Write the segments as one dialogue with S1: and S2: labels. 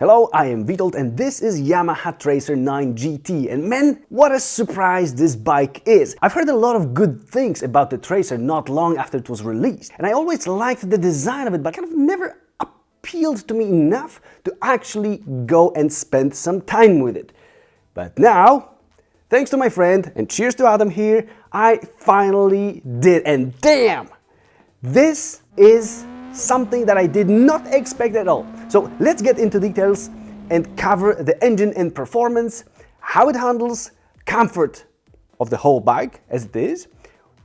S1: Hello, I am Vitold and this is Yamaha Tracer 9 GT, and man, what a surprise this bike is! I've heard a lot of good things about the Tracer not long after it was released, and I always liked the design of it, but kind of never appealed to me enough to actually go and spend some time with it. But now, thanks to my friend, and cheers to Adam here, I finally did, and damn! This is something that I did not expect at all. So let's get into details and cover the engine and performance, how it handles, comfort of the whole bike as it is,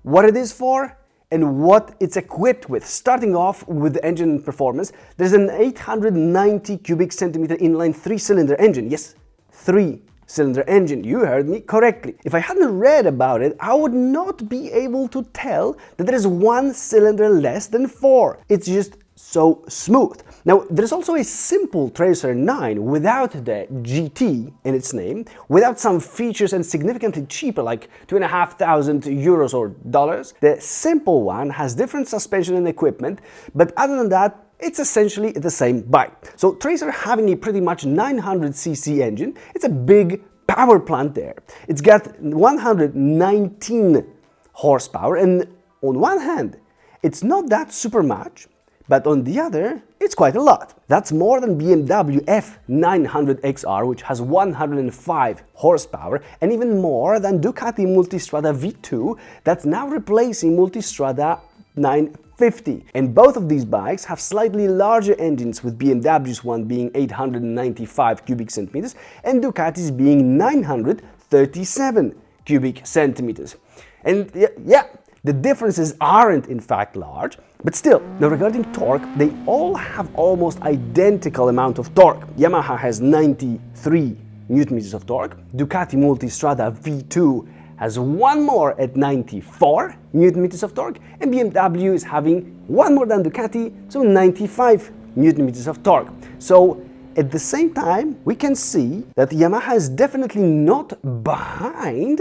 S1: what it is for, and what it's equipped with. Starting off with the engine and performance, there's an 890 cubic centimeter inline 3-cylinder engine. Yes, 3-cylinder engine, you heard me correctly. If I hadn't read about it, I would not be able to tell that there is one cylinder less than 4. It's just so smooth. Now, there's also a simple Tracer 9 without the GT in its name, without some features, and significantly cheaper, like €2,500 or dollars. The simple one has different suspension and equipment, but other than that, it's essentially the same bike. So Tracer having a pretty much 900cc engine, it's a big power plant there. It's got 119 horsepower, and on one hand, it's not that super much, but on the other, it's quite a lot. That's more than BMW F900XR, which has 105 horsepower, and even more than Ducati Multistrada V2, that's now replacing Multistrada 950. And both of these bikes have slightly larger engines, with BMW's one being 895 cubic centimeters and Ducati's being 937 cubic centimeters. And yeah, the differences aren't in fact large, but still. Now regarding torque, they all have almost identical amount of torque. Yamaha has 93 Newton meters of torque, Ducati Multistrada V2 has one more at 94 Newton meters of torque, and BMW is having one more than Ducati, so 95 Newton meters of torque. So at the same time, we can see that Yamaha is definitely not behind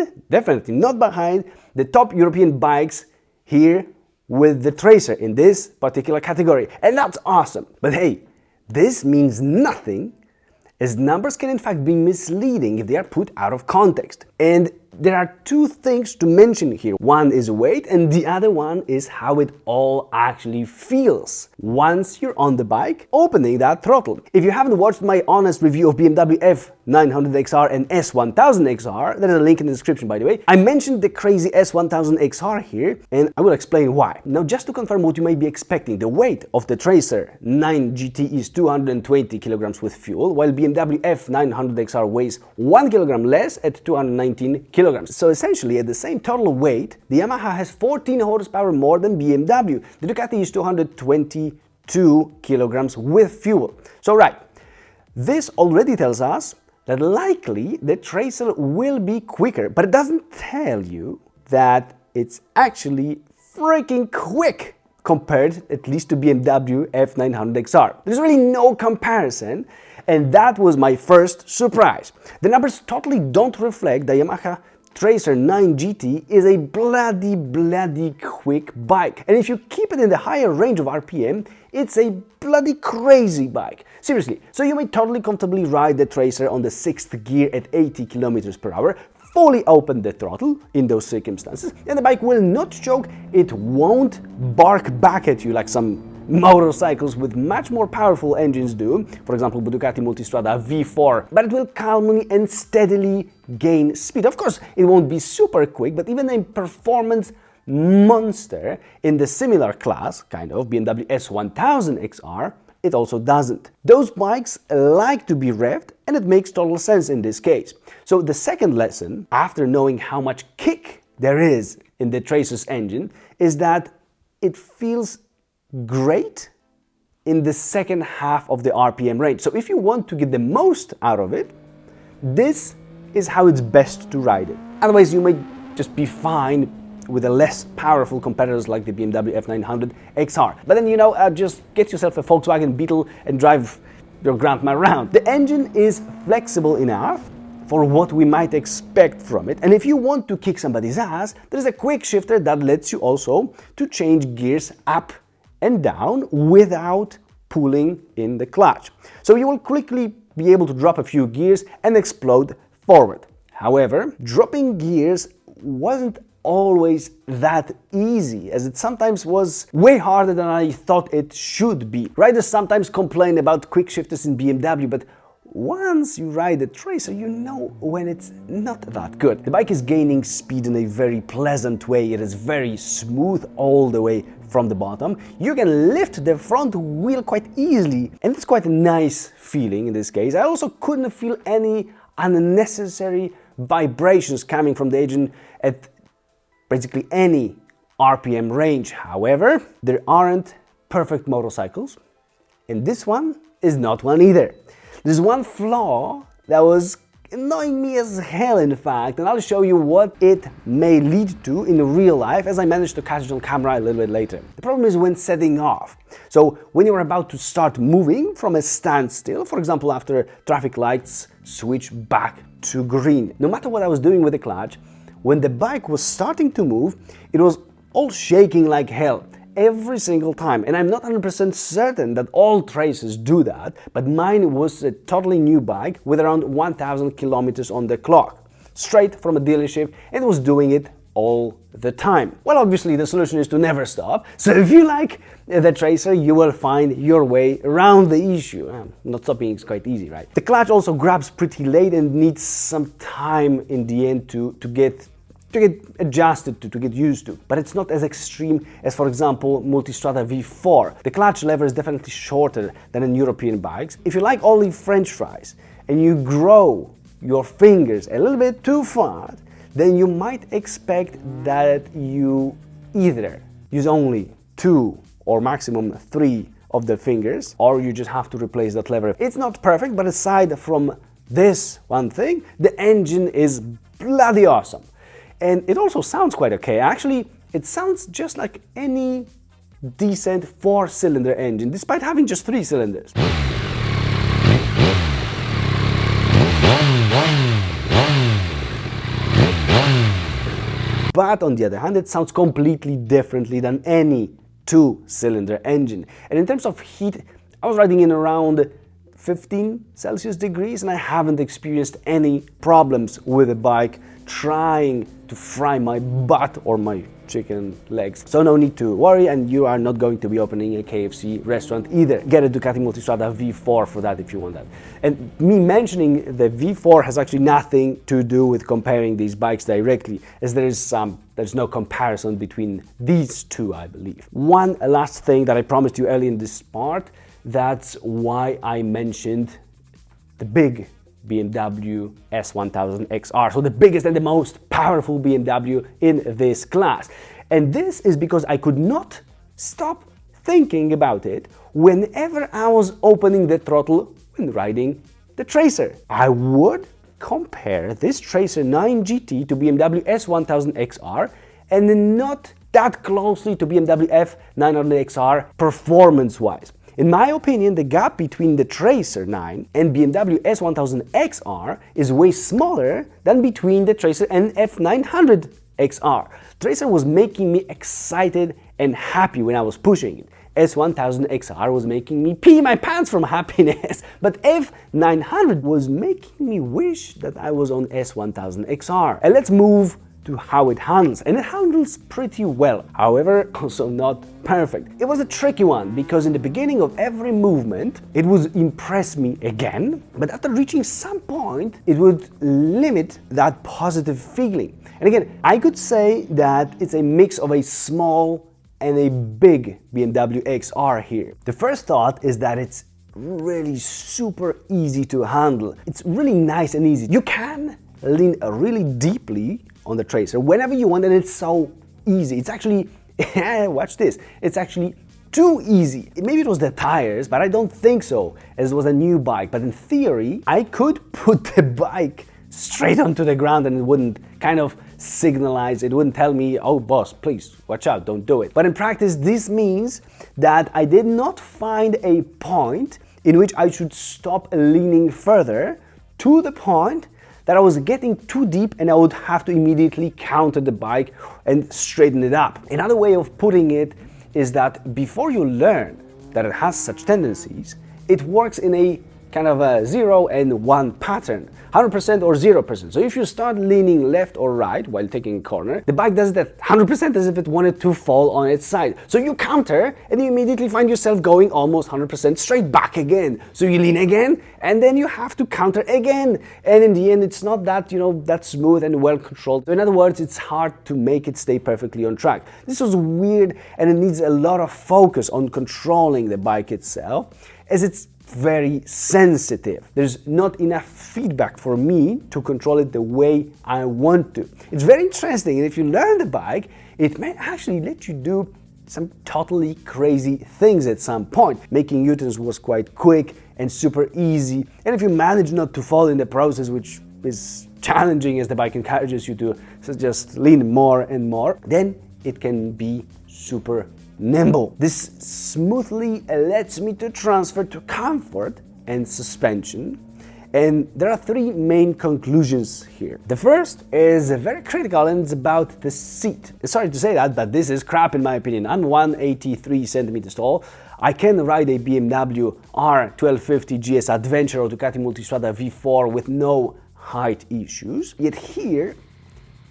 S1: the top European bikes here with the Tracer in this particular category. And that's awesome. But hey, this means nothing, as numbers can in fact be misleading if they are put out of context. And there are two things to mention here. One is weight, and the other one is how it all actually feels once you're on the bike opening that throttle. If you haven't watched my honest review of BMW F900XR and S1000XR, there is a link in the description, by the way, I mentioned the crazy S1000XR here, and I will explain why. Now, just to confirm what you may be expecting, the weight of the Tracer 9 GT is 220 kilograms with fuel, while BMW F900XR weighs 1 kilogram less at 219 kilograms. So essentially, at the same total weight, the Yamaha has 14 horsepower more than BMW. The Ducati is 222 kilograms with fuel. So right, this already tells us that likely the Tracer will be quicker, but it doesn't tell you that it's actually freaking quick compared at least to BMW F900XR. There's really no comparison, and that was my first surprise. The numbers totally don't reflect the Yamaha Tracer 9 GT is a bloody quick bike. And if you keep it in the higher range of RPM, it's a bloody crazy bike. Seriously, so you may totally comfortably ride the Tracer on the 6th gear at 80 kilometers per hour, fully open the throttle in those circumstances, and the bike will not choke, it won't bark back at you like some motorcycles with much more powerful engines do, for example Ducati Multistrada V4, but it will calmly and steadily gain speed. Of course, it won't be super quick, but even a performance monster in the similar class, kind of, BMW S1000XR, it also doesn't. Those bikes like to be revved, and it makes total sense in this case. So the second lesson, after knowing how much kick there is in the Tracer's engine, is that it feels great in the second half of the RPM range. So if you want to get the most out of it, this is how it's best to ride it. Otherwise, you may just be fine with the less powerful competitors like the BMW F900XR. But then, just get yourself a Volkswagen Beetle and drive your grandma around. The engine is flexible enough for what we might expect from it. And if you want to kick somebody's ass, there's a quick shifter that lets you also to change gears up and down without pulling in the clutch. So you will quickly be able to drop a few gears and explode forward. However, dropping gears wasn't always that easy, as it sometimes was way harder than I thought it should be. Riders sometimes complain about quick shifters in BMW, but once you ride a Tracer, you know when it's not that good. The bike is gaining speed in a very pleasant way. It is very smooth all the way from the bottom. You can lift the front wheel quite easily, and it's quite a nice feeling in this case. I also couldn't feel any unnecessary vibrations coming from the engine at basically any RPM range. However, there aren't perfect motorcycles, and this one is not one either. There's one flaw that was annoying me as hell, in fact, and I'll show you what it may lead to in real life, as I managed to catch it on camera a little bit later. The problem is when setting off. So when you're about to start moving from a standstill, for example after traffic lights switch back to green. No matter what I was doing with the clutch, when the bike was starting to move, it was all shaking like hell every single time. And I'm not 100% certain that all Tracers do that, but mine was a totally new bike with around 1000 kilometers on the clock, straight from a dealership, and it was doing it all the time. Well, obviously the solution is to never stop, so if you like the Tracer, you will find your way around the issue. Not stopping is quite easy, right? The clutch also grabs pretty late and needs some time in the end to get adjusted to get used to. But it's not as extreme as, for example, Multistrada V4. The clutch lever is definitely shorter than in European bikes. If you like only French fries and you grow your fingers a little bit too fast, then you might expect that you either use only 2 or maximum 3 of the fingers, or you just have to replace that lever. It's not perfect, but aside from this one thing, the engine is bloody awesome. And it also sounds quite okay. Actually, it sounds just like any decent 4-cylinder engine, despite having just 3 cylinders. But on the other hand, it sounds completely differently than any 2-cylinder engine. And in terms of heat, I was riding in around 15 Celsius degrees, and I haven't experienced any problems with the bike trying to fry my butt or my chicken legs. So no need to worry, and you are not going to be opening a KFC restaurant either. Get a Ducati Multistrada V4 for that if you want that. And me mentioning the V4 has actually nothing to do with comparing these bikes directly, as there's no comparison between these two, I believe. One last thing that I promised you early in this part, that's why I mentioned the big BMW S1000 XR, so the biggest and the most powerful BMW in this class. And this is because I could not stop thinking about it whenever I was opening the throttle when riding the Tracer. I would compare this Tracer 9 GT to BMW S1000 XR, and then not that closely to BMW F900 XR performance-wise. In my opinion, the gap between the Tracer 9 and BMW S1000 XR is way smaller than between the Tracer and F900 XR. Tracer was making me excited and happy when I was pushing it. S1000 XR was making me pee my pants from happiness, but F900 was making me wish that I was on S1000 XR. And let's move to how it handles, and it handles pretty well, however also not perfect. It was a tricky one, because in the beginning of every movement it would impress me again, but after reaching some point it would limit that positive feeling. And again, I could say that it's a mix of a small and a big BMW XR here. The first thought is that it's really super easy to handle. It's really nice and easy. You can lean really deeply on the Tracer whenever you want, and it's so easy. It's actually, watch this, it's actually too easy. Maybe it was the tires, but I don't think so, as it was a new bike. But in theory, I could put the bike straight onto the ground and it wouldn't kind of signalize, it wouldn't tell me, oh boss, please watch out, don't do it. But in practice, this means that I did not find a point in which I should stop leaning further, to the point that I was getting too deep and I would have to immediately counter the bike and straighten it up. Another way of putting it is that before you learn that it has such tendencies, it works in a kind of a 0 and 1 pattern, 100% or 0%. So if you start leaning left or right while taking a corner, the bike does that 100% as if it wanted to fall on its side. So you counter and you immediately find yourself going almost 100% straight back again. So you lean again and then you have to counter again. And in the end, it's not that, that smooth and well controlled. So in other words, it's hard to make it stay perfectly on track. This was weird and it needs a lot of focus on controlling the bike itself, as it's very sensitive. There's not enough feedback for me to control it the way I want to. It's very interesting, and if you learn the bike, it may actually let you do some totally crazy things at some point. Making U-turns was quite quick and super easy, and if you manage not to fall in the process, which is challenging as the bike encourages you to just lean more and more, then it can be super nimble. This smoothly lets me to transfer to comfort and suspension. And there are three main conclusions here. The first is very critical and it's about the seat. Sorry to say that, but this is crap in my opinion. I'm 183 centimeters tall. I can ride a BMW R1250 GS Adventure or Ducati Multistrada V4 with no height issues. Yet here,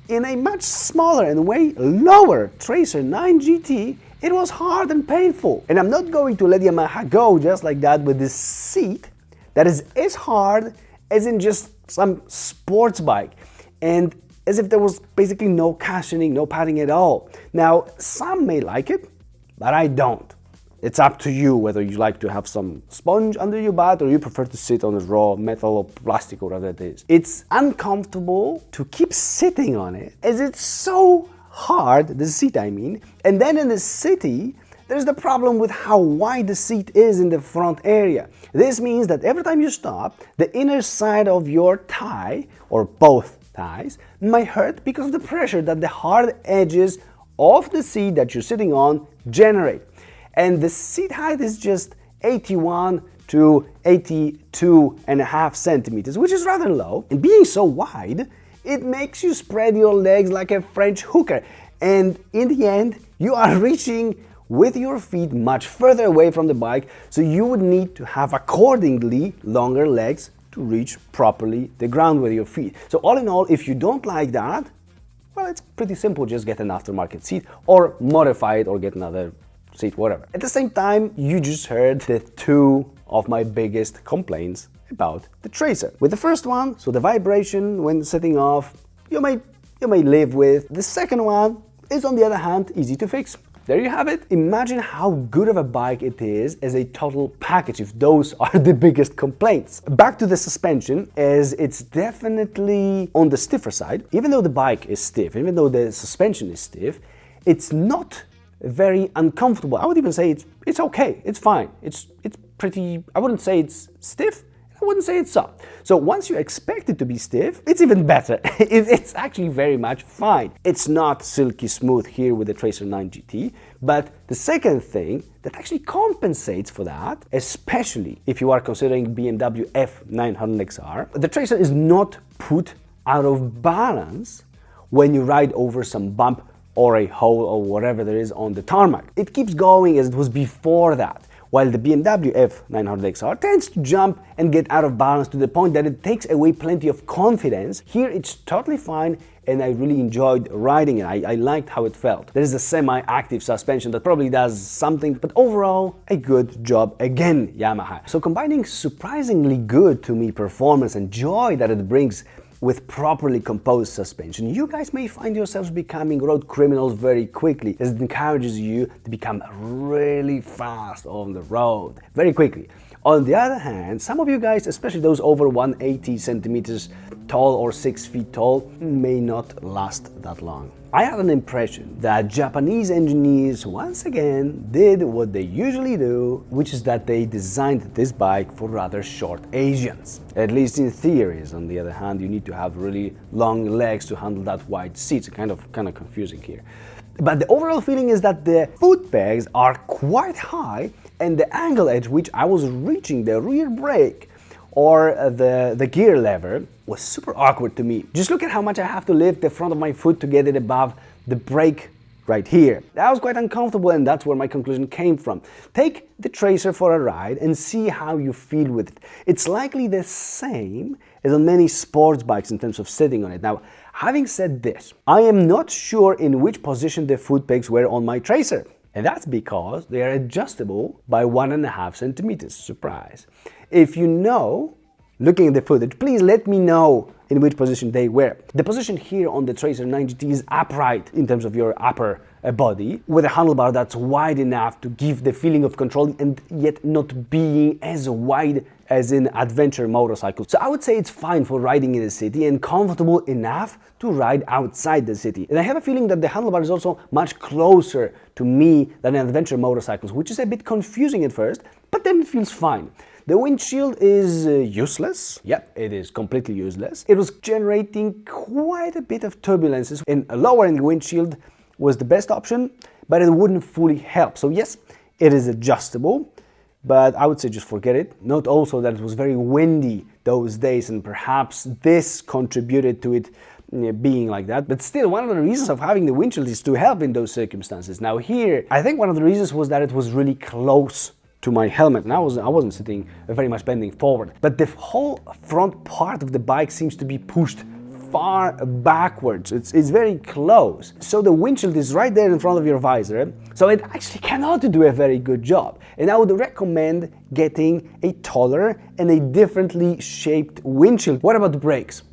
S1: in a much smaller and way lower Tracer 9 GT, it was hard and painful. And I'm not going to let Yamaha go just like that with this seat that is as hard as in just some sports bike, and as if there was basically no cushioning, no padding at all. Now, some may like it, but I don't. It's up to you whether you like to have some sponge under your butt or you prefer to sit on a raw metal or plastic or whatever it is. It's uncomfortable to keep sitting on it as it's so hard, the seat I mean, and then in the city, there's the problem with how wide the seat is in the front area. This means that every time you stop, the inner side of your thigh, or both thighs, might hurt because of the pressure that the hard edges of the seat that you're sitting on generate. And the seat height is just 81 to 82.5 centimeters, which is rather low. And being so wide, it makes you spread your legs like a French hooker. And in the end, you are reaching with your feet much further away from the bike, so you would need to have accordingly longer legs to reach properly the ground with your feet. So all in all, if you don't like that, well, it's pretty simple. Just get an aftermarket seat or modify it or get another seat, whatever. At the same time, you just heard the two of my biggest complaints about the Tracer. With the first one, so the vibration when setting off, you may live with. The second one is, on the other hand, easy to fix. There you have it. Imagine how good of a bike it is as a total package if those are the biggest complaints. Back to the suspension, as it's definitely on the stiffer side. Even though the bike is stiff, even though the suspension is stiff, it's not very uncomfortable. I would even say it's okay, it's fine. It's pretty, I wouldn't say it's stiff, I wouldn't say it's soft. So once you expect it to be stiff, it's even better. It's actually very much fine. It's not silky smooth here with the Tracer 9 GT, but the second thing that actually compensates for that, especially if you are considering BMW F900XR, the Tracer is not put out of balance when you ride over some bump or a hole or whatever there is on the tarmac. It keeps going as it was before that. While the BMW F900XR tends to jump and get out of balance to the point that it takes away plenty of confidence, here it's totally fine and I really enjoyed riding it. I liked how it felt. There is a semi-active suspension that probably does something, but overall, a good job again, Yamaha. So combining surprisingly good to me performance and joy that it brings with properly composed suspension, you guys may find yourselves becoming road criminals very quickly, as it encourages you to become really fast on the road very quickly. On the other hand, some of you guys, especially those over 180 centimeters tall or 6 feet tall, may not last that long. I had an impression that Japanese engineers once again did what they usually do, which is that they designed this bike for rather short Asians. At least in theories. On the other hand, you need to have really long legs to handle that wide seat. It's kind of confusing here. But the overall feeling is that the foot pegs are quite high and the angle at which I was reaching the rear brake or the gear lever was super awkward to me. Just look at how much I have to lift the front of my foot to get it above the brake right here. That was quite uncomfortable, and that's where my conclusion came from. Take the Tracer for a ride and see how you feel with it. It's likely the same as on many sports bikes in terms of sitting on it. Now, having said this, I am not sure in which position the foot pegs were on my Tracer. And that's because they are adjustable by 1.5 centimeters. Surprise. If you know, looking at the footage, please let me know in which position they were. The position here on the Tracer 9 GT is upright in terms of your upper body, with a handlebar that's wide enough to give the feeling of control and yet not being as wide as in adventure motorcycles. So I would say it's fine for riding in the city and comfortable enough to ride outside the city. And I have a feeling that the handlebar is also much closer to me than in adventure motorcycles, which is a bit confusing at first, but then it feels fine. The windshield is useless. Yep, it is completely useless. It was generating quite a bit of turbulences, and lowering the windshield was the best option, but it wouldn't fully help. So yes, it is adjustable, but I would say just forget it. Note also that it was very windy those days, and perhaps this contributed to it being like that. But still, one of the reasons of having the windshield is to help in those circumstances. Now here, I think one of the reasons was that it was really close to my helmet, and I wasn't sitting very much bending forward. But the whole front part of the bike seems to be pushed far backwards. It's very close. So the windshield is right there in front of your visor, so it actually cannot do a very good job. And I would recommend getting a taller and a differently shaped windshield. What about the brakes?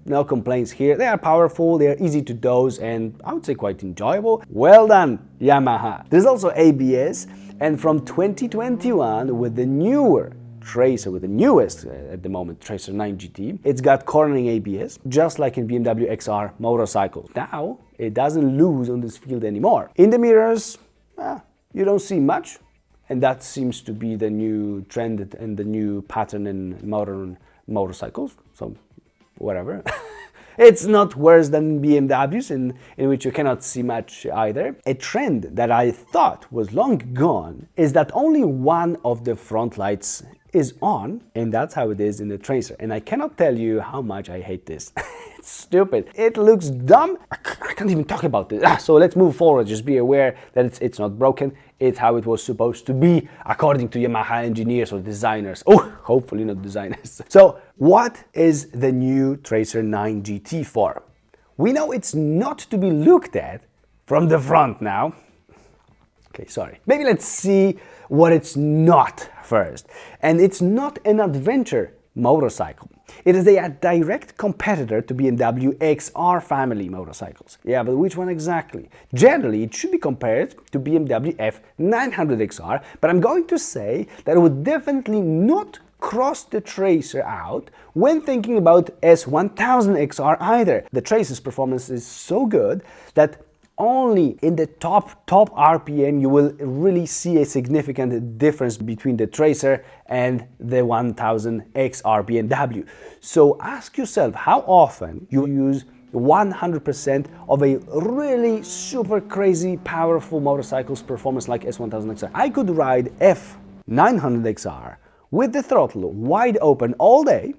S1: No complaints here. They are powerful, they are easy to dose, and I would say quite enjoyable. Well done, Yamaha. There's also ABS, and from 2021, with the newer Tracer, with the newest at the moment, Tracer 9 GT, it's got cornering ABS, just like in BMW XR motorcycles. Now, it doesn't lose on this field anymore. In the mirrors, you don't see much, and that seems to be the new trend and the new pattern in modern motorcycles, so whatever. It's not worse than BMWs, in which you cannot see much either. A trend that I thought was long gone is that only one of the front lights is on, and that's how it is in the Tracer. And I cannot tell you how much I hate this. It's stupid. It looks dumb. I can't even talk about this. So let's move forward. Just be aware that it's not broken. It's how it was supposed to be, according to Yamaha engineers or designers. Oh, hopefully not designers. So what is the new Tracer 9 GT for? We know it's not to be looked at from the front now. Okay, sorry. Maybe let's see what it's not first. And it's not an adventure motorcycle. It is a direct competitor to BMW XR family motorcycles. Yeah, but which one exactly? Generally, it should be compared to BMW F900 XR, but I'm going to say that it would definitely not cross the Tracer out when thinking about S1000 XR either. The Tracer's performance is so good that only in the top RPM you will really see a significant difference between the Tracer and the 1000 XR BMW. So ask yourself how often you use 100% of a really super crazy powerful motorcycle's performance like S1000 XR. I could ride F900 XR with the throttle wide open all day,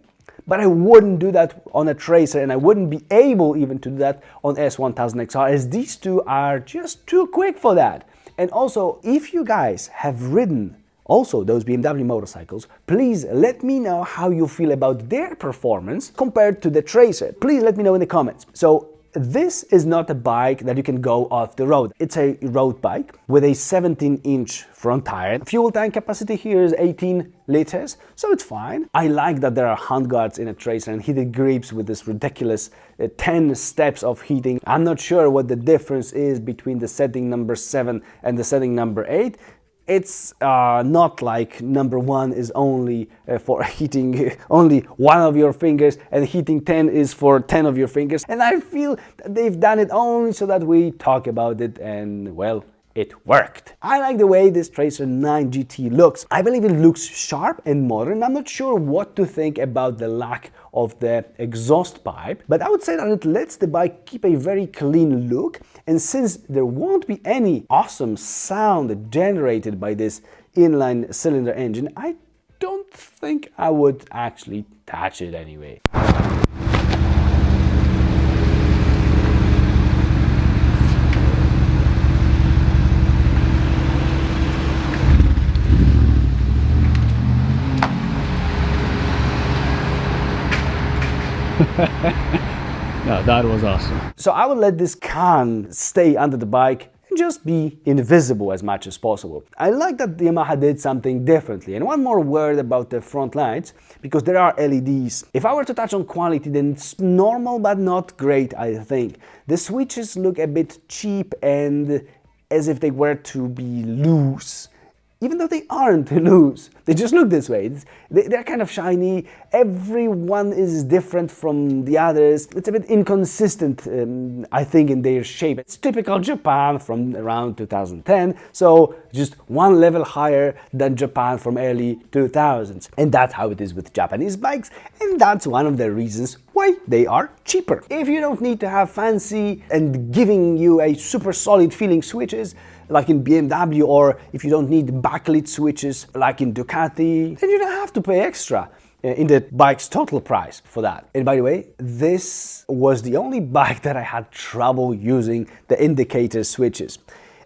S1: but I wouldn't do that on a Tracer, and I wouldn't be able even to do that on S1000 XR, as these two are just too quick for that. And also, if you guys have ridden also those BMW motorcycles, please let me know how you feel about their performance compared to the Tracer. Please let me know in the comments. So this is not a bike that you can go off the road. It's a road bike with a 17-inch front tire. Fuel tank capacity here is 18 liters, so it's fine. I like that there are handguards in a Tracer and heated grips with this ridiculous 10 steps of heating. I'm not sure what the difference is between the setting number 7 and the setting number 8. It's not like number 1 is only for heating only one of your fingers and heating 10 is for 10 of your fingers. And I feel that they've done it only so that we talk about it, and well, it worked. I like the way this Tracer 9 GT looks. I believe it looks sharp and modern. I'm not sure what to think about the lack of the exhaust pipe, but I would say that it lets the bike keep a very clean look. And since there won't be any awesome sound generated by this inline cylinder engine, I don't think I would actually touch it anyway.
S2: No, that was awesome.
S1: So I would let this can stay under the bike and just be invisible as much as possible. I like that Yamaha did something differently. And one more word about the front lights, because there are LEDs. If I were to touch on quality, then it's normal but not great, I think. The switches look a bit cheap and as if they were to be loose. Even though they aren't loose, they just look this way. They're kind of shiny. Everyone is different from the others. It's a bit inconsistent, I think, in their shape. It's typical Japan from around 2010, so just one level higher than Japan from early 2000s. And that's how it is with Japanese bikes, and that's one of the reasons why they are cheaper. If you don't need to have fancy and giving you a super solid feeling switches, like in BMW, or if you don't need backlit switches like in Ducati, then you don't have to pay extra in the bike's total price for that. And by the way, this was the only bike that I had trouble using the indicator switches.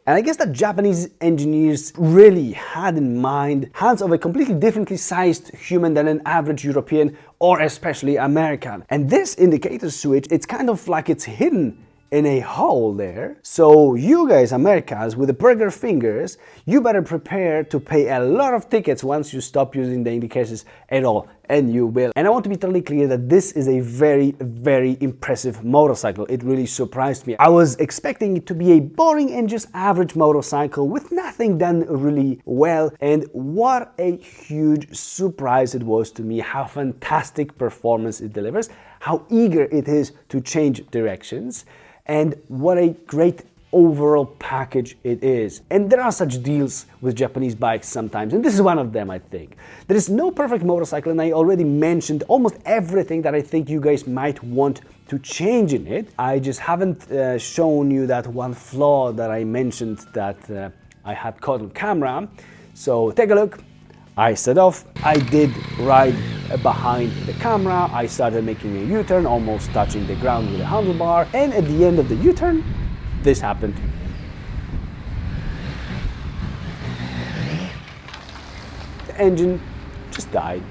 S1: And I guess that Japanese engineers really had in mind hands of a completely differently sized human than an average European or especially American. And this indicator switch, it's kind of like it's hidden in a hole there. So you guys, Americans, with the burger fingers, you better prepare to pay a lot of tickets once you stop using the indicators at all, and you will. And I want to be totally clear that this is a very, very impressive motorcycle. It really surprised me. I was expecting it to be a boring and just average motorcycle with nothing done really well, and what a huge surprise it was to me how fantastic performance it delivers, how eager it is to change directions, and what a great overall package it is. And there are such deals with Japanese bikes sometimes, and this is one of them, I think. There is no perfect motorcycle, and I already mentioned almost everything that I think you guys might want to change in it. I just haven't shown you that one flaw that I mentioned that I had caught on camera. So take a look. I set off, I did ride behind the camera, I started making a U-turn, almost touching the ground with a handlebar, and at the end of the U-turn, this happened. The engine just died.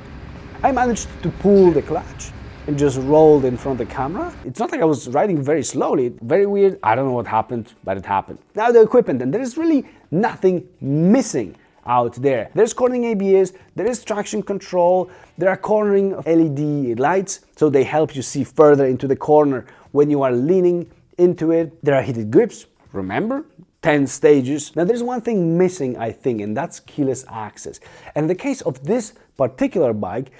S1: I managed to pull the clutch and just rolled in front of the camera. It's not like I was riding very slowly, very weird, I don't know what happened, but it happened. Now the equipment, and there is really nothing missing out there. There's cornering ABS, there is traction control, there are cornering LED lights, so they help you see further into the corner when you are leaning into it. There are heated grips, remember? 10 stages. Now there's one thing missing, I think, and that's keyless access. And in the case of this particular bike,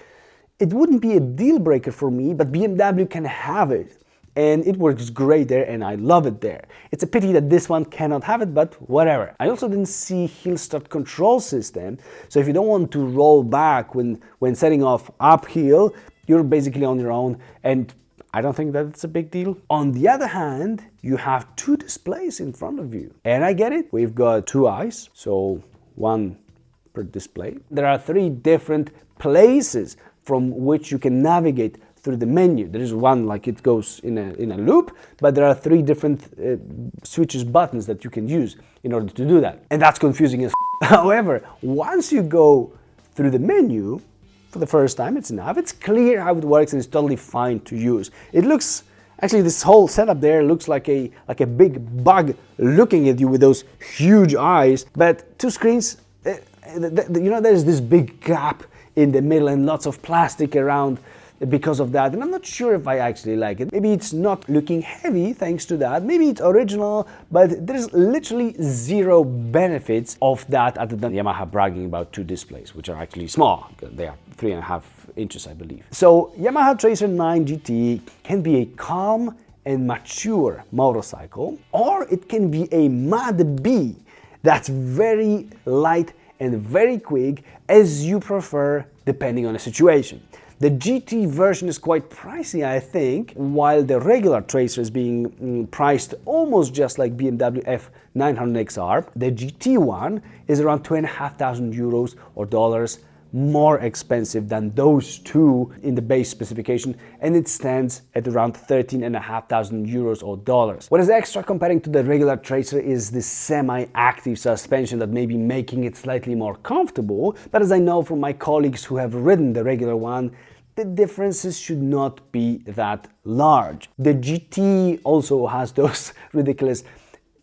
S1: it wouldn't be a deal breaker for me, but BMW can have it. And it works great there, and I love it there. It's a pity that this one cannot have it, but whatever. I also didn't see hill start control system, so if you don't want to roll back when setting off uphill, you're basically on your own, and I don't think that's a big deal. On the other hand, you have two displays in front of you, and I get it. We've got two eyes, so one per display. There are three different places from which you can navigate through the menu. There is one like it goes in a loop, but there are three different switches buttons that you can use in order to do that. And that's confusing as However, once you go through the menu for the first time, it's enough. It's clear how it works and it's totally fine to use. It looks, actually this whole setup there looks like a big bug looking at you with those huge eyes, but two screens, you know, there's this big gap in the middle and lots of plastic around because of that, and I'm not sure if I actually like it. Maybe it's not looking heavy thanks to that, maybe it's original, but there's literally zero benefits of that other than Yamaha bragging about two displays, which are actually small. They are 3.5 inches, I believe. So Yamaha Tracer 9 GT can be a calm and mature motorcycle, or it can be a Mad Bee that's very light and very quick, as you prefer, depending on the situation. The GT version is quite pricey, I think, while the regular Tracer is being priced almost just like BMW F900XR. The GT one is around 2,500 euros or dollars more expensive than those two in the base specification, and it stands at around 13,500 euros or dollars. What is extra comparing to the regular Tracer is the semi-active suspension that may be making it slightly more comfortable, but as I know from my colleagues who have ridden the regular one, the differences should not be that large. The GT also has those ridiculous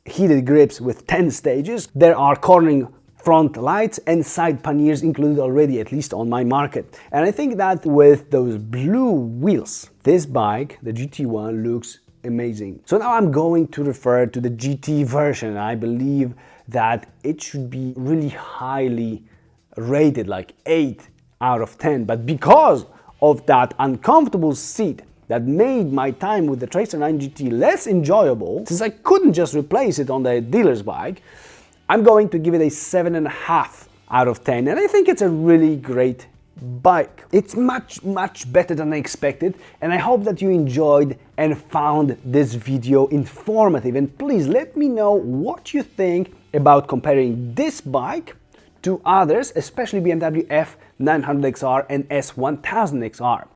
S1: heated grips with 10 stages. There are cornering front lights and side panniers included already, at least on my market. And I think that with those blue wheels, this bike, the GT1, looks amazing. So now I'm going to refer to the GT version. I believe that it should be really highly rated, like 8 out of 10. But because of that uncomfortable seat that made my time with the Tracer 9 GT less enjoyable, since I couldn't just replace it on the dealer's bike, I'm going to give it a 7.5 out of 10, and I think it's a really great bike. It's much better than I expected, and I hope that you enjoyed and found this video informative. And please let me know what you think about comparing this bike to others, especially BMW F900XR and S1000XR.